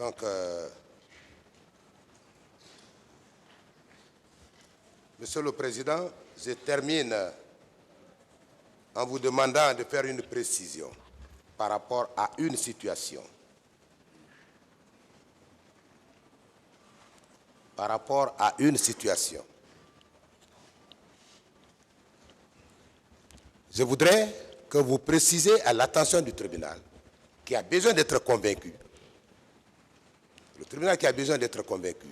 Donc, Monsieur le Président, je termine en vous demandant de faire une précision par rapport à une situation. Par rapport à une situation. Je voudrais que vous précisiez à l'attention du tribunal qui a besoin d'être convaincu. Le tribunal qui a besoin d'être convaincu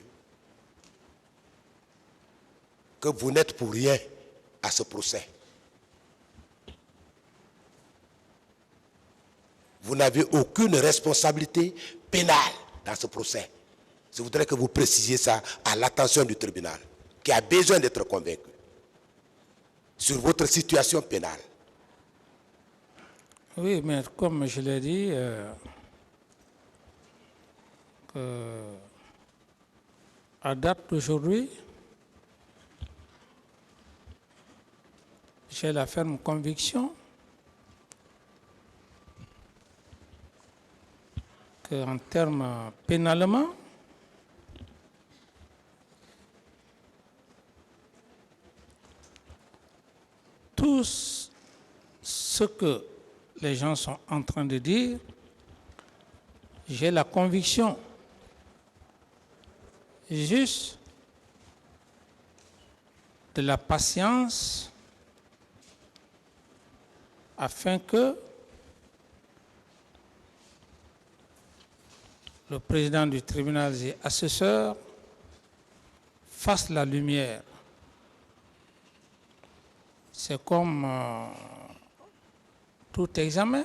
que vous n'êtes pour rien à ce procès. Vous n'avez aucune responsabilité pénale dans ce procès. Je voudrais que vous précisiez ça à l'attention du tribunal, qui a besoin d'être convaincu sur votre situation pénale. Oui, mais comme je l'ai dit, à date d'aujourd'hui, j'ai la ferme conviction qu'en termes pénalement, tout ce que les gens sont en train de dire, j'ai la conviction juste de la patience afin que le président du tribunal et assesseur fasse la lumière. C'est comme tout examen.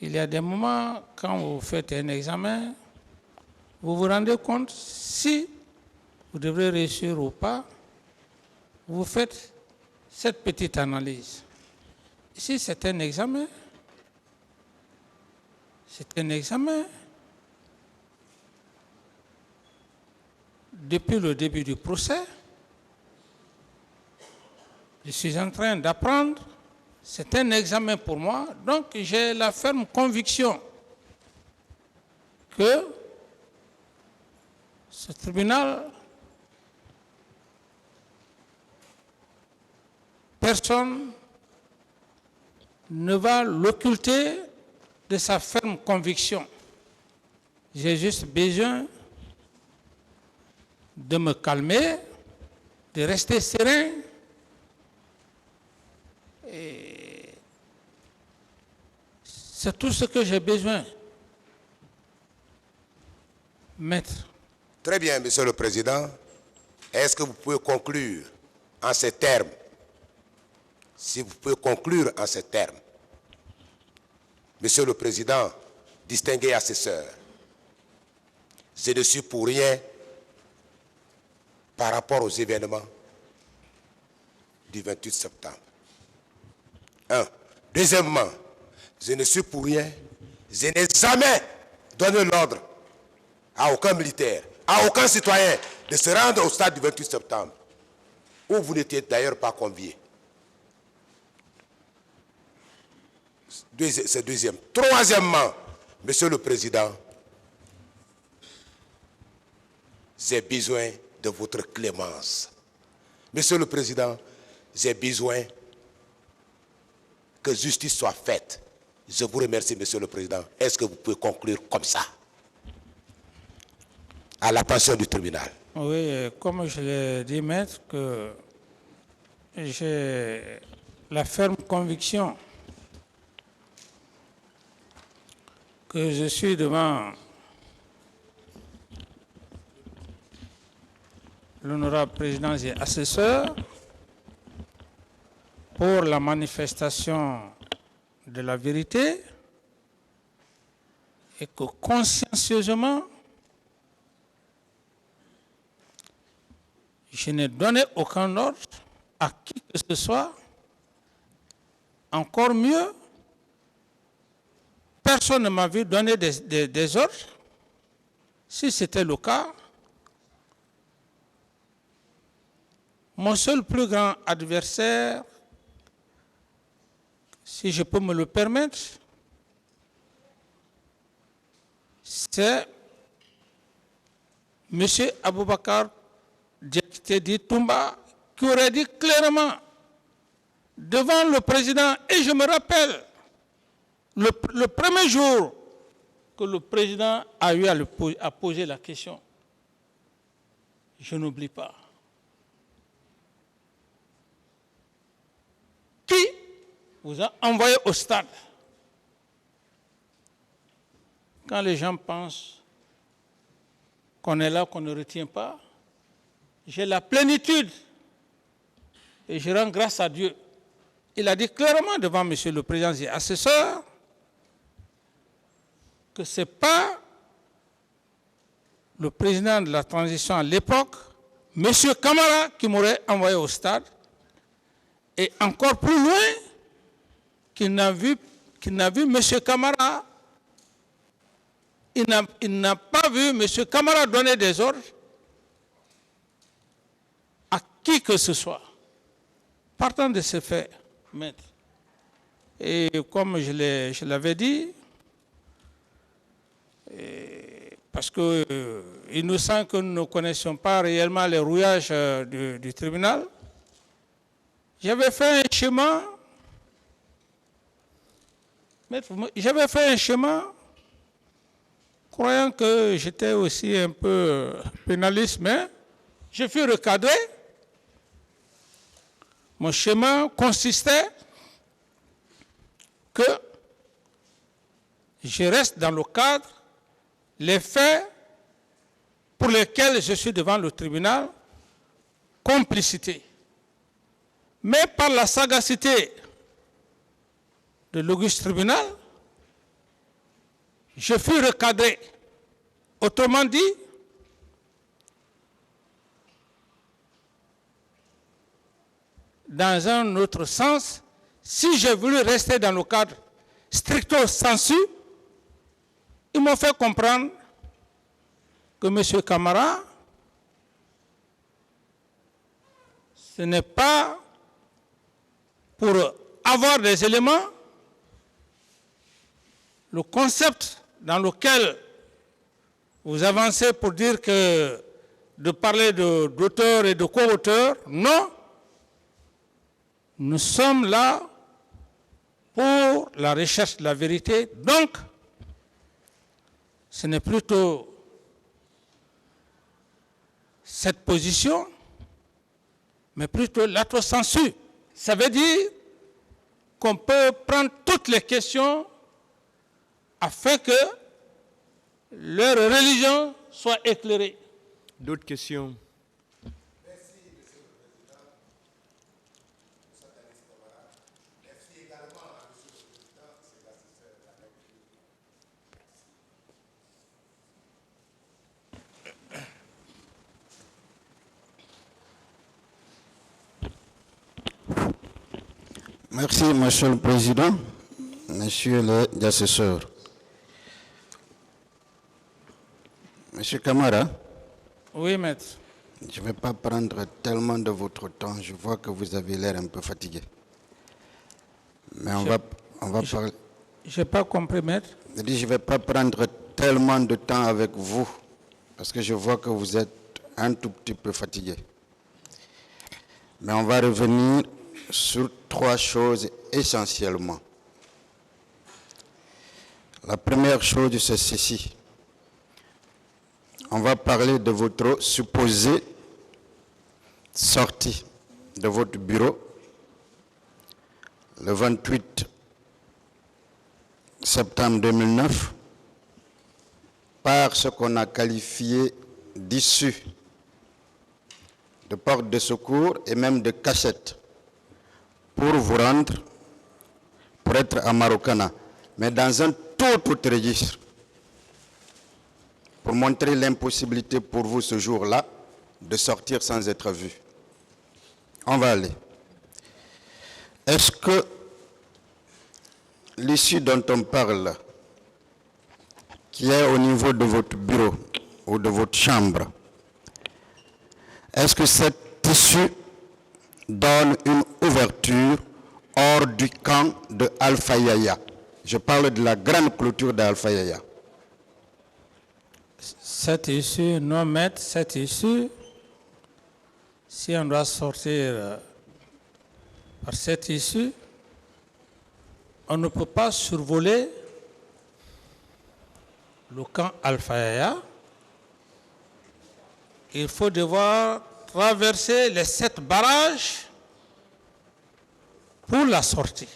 Il y a des moments, quand vous faites un examen, vous vous rendez compte si vous devrez réussir ou pas. Vous faites cette petite analyse. Ici, c'est un examen. C'est un examen. Depuis le début du procès, je suis en train d'apprendre. C'est un examen pour moi. Donc, j'ai la ferme conviction que ce tribunal, personne ne va l'occulter de sa ferme conviction. J'ai juste besoin de me calmer, de rester serein. Et c'est tout ce que j'ai besoin. Maître. Très bien, Monsieur le Président. Est-ce que vous pouvez conclure en ces termes? Si vous pouvez conclure en ces termes. Monsieur le Président, distingué assesseur, je ne suis pour rien par rapport aux événements du 28 septembre. Deuxièmement, je ne suis pour rien. Je n'ai jamais donné l'ordre à aucun militaire, à aucun citoyen de se rendre au stade du 28 septembre, où vous n'étiez d'ailleurs pas conviés. C'est deuxième. Troisièmement, Monsieur le Président, j'ai besoin de votre clémence. Monsieur le Président, j'ai besoin que justice soit faite. Je vous remercie, Monsieur le Président. Est-ce que vous pouvez conclure comme ça, à l'attention du tribunal? Oui, comme je l'ai dit, maître, que j'ai la ferme conviction que je suis devant l'honorable président et assesseur pour la manifestation de la vérité et que consciencieusement, je n'ai donné aucun ordre à qui que ce soit. Encore mieux, personne ne m'a vu donner des ordres. Si c'était le cas, mon seul plus grand adversaire, si je peux me le permettre, c'est M. Aboubakar Diakité Toumba qui aurait dit clairement devant le président, et je me rappelle, le premier jour que le président a eu à poser la question, je n'oublie pas. Qui vous a envoyé au stade? Quand les gens pensent qu'on est là, qu'on ne retient pas, j'ai la plénitude et je rends grâce à Dieu. Il a dit clairement devant M. le Président et assesseur que ce n'est pas le président de la transition à l'époque, M. Camara, qui m'aurait envoyé au stade, et encore plus loin, qu'il n'a vu M. Camara, il n'a pas vu M. Camara donner des ordres à qui que ce soit. Partant de ce fait, maître, et comme je l'avais dit, parce qu'il nous semble que nous ne connaissions pas réellement les rouillages du tribunal, j'avais fait un schéma, maître, j'avais fait un schéma croyant que j'étais aussi un peu pénaliste, mais je fus recadré. Mon schéma consistait que je reste dans le cadre, les faits pour lesquels je suis devant le tribunal, complicité. Mais par la sagacité de l'auguste tribunal, je fus recadré. Autrement dit, dans un autre sens, si j'ai voulu rester dans le cadre stricto sensu, ils m'ont fait comprendre que M. Camara, ce n'est pas pour avoir des éléments, le concept dans lequel vous avancez pour dire que de parler d'auteur et de co-auteur, non. Nous sommes là pour la recherche de la vérité. Donc, ce n'est plutôt cette position, mais plutôt l'autocensu. Ça veut dire qu'on peut prendre toutes les questions afin que leur religion soit éclairée. D'autres questions? Merci, Monsieur le Président, Messieurs les assesseurs. Monsieur Camara. Oui, maître. Je ne vais pas prendre tellement de votre temps. Je vois que vous avez l'air un peu fatigué. Mais on va parler. Je n'ai pas compris, maître. Je dis, je ne vais pas prendre tellement de temps avec vous, parce que je vois que vous êtes un tout petit peu fatigué. Mais on va revenir sur 3 choses essentiellement. La première chose, c'est ceci. On va parler de votre supposée sortie de votre bureau le 28 septembre 2009 par ce qu'on a qualifié d'issue, de porte de secours et même de cachette pour vous rendre, pour être à Marokana, mais dans un tout autre registre, pour montrer l'impossibilité pour vous ce jour-là de sortir sans être vu. On va aller. Est-ce que l'issue dont on parle, qui est au niveau de votre bureau ou de votre chambre, est-ce que cette issue donne une ouverture hors du camp de Alpha Yaya? Je parle de la grande clôture d'Alpha Yaya. Cette issue, non maître, cette issue, si on doit sortir par cette issue, on ne peut pas survoler le camp Alpha Yaya. Il faut devoir traverser les 7 barrages pour la sortie.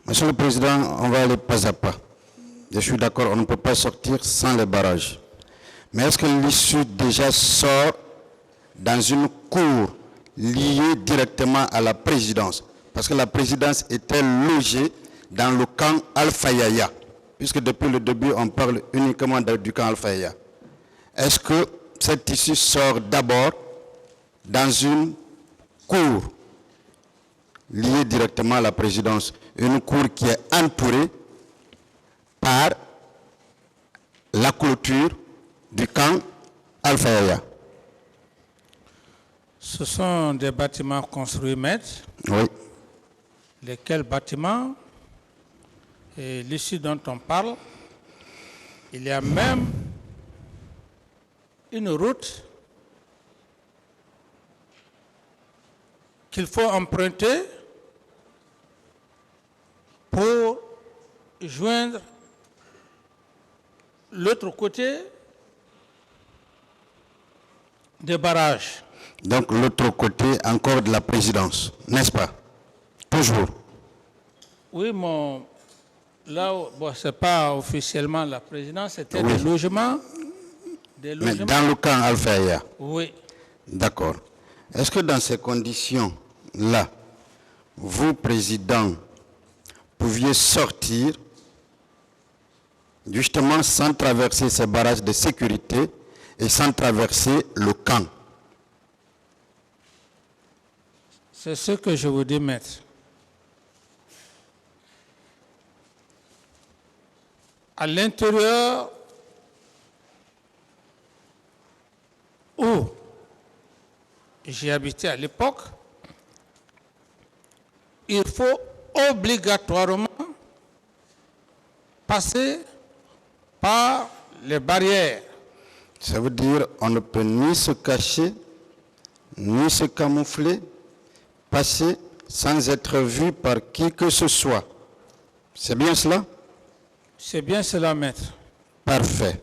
Monsieur le Président, on va aller pas à pas. Je suis d'accord, on ne peut pas sortir sans les barrages. Mais est-ce que l'issue déjà sort dans une cour liée directement à la présidence? Parce que la présidence était logée dans le camp Alpha Yaya, puisque depuis le début, on parle uniquement du camp Alpha Yaya. Est-ce que cette issue sort d'abord dans une cour liée directement à la présidence, une cour qui est entourée par la clôture du camp Alpha Yaya? Ce sont des bâtiments construits, maître. Oui. Lesquels bâtiments, et l'issue dont on parle, il y a même une route qu'il faut emprunter pour joindre l'autre côté des barrages. Donc l'autre côté encore de la présidence, n'est-ce pas? Toujours. Oui, là, bon, ce n'est pas officiellement la présidence, c'était Oui. des logements. Mais dans le camp Alpha Yaya? Oui. D'accord. Est-ce que dans ces conditions-là, vous, président, pouviez sortir justement sans traverser ces barrages de sécurité et sans traverser le camp? C'est ce que je vous dis, maître. À l'intérieur où j'ai habité à l'époque, il faut obligatoirement passer par les barrières. Ça veut dire qu'on ne peut ni se cacher, ni se camoufler, passer sans être vu par qui que ce soit. C'est bien cela? C'est bien cela, maître. Parfait.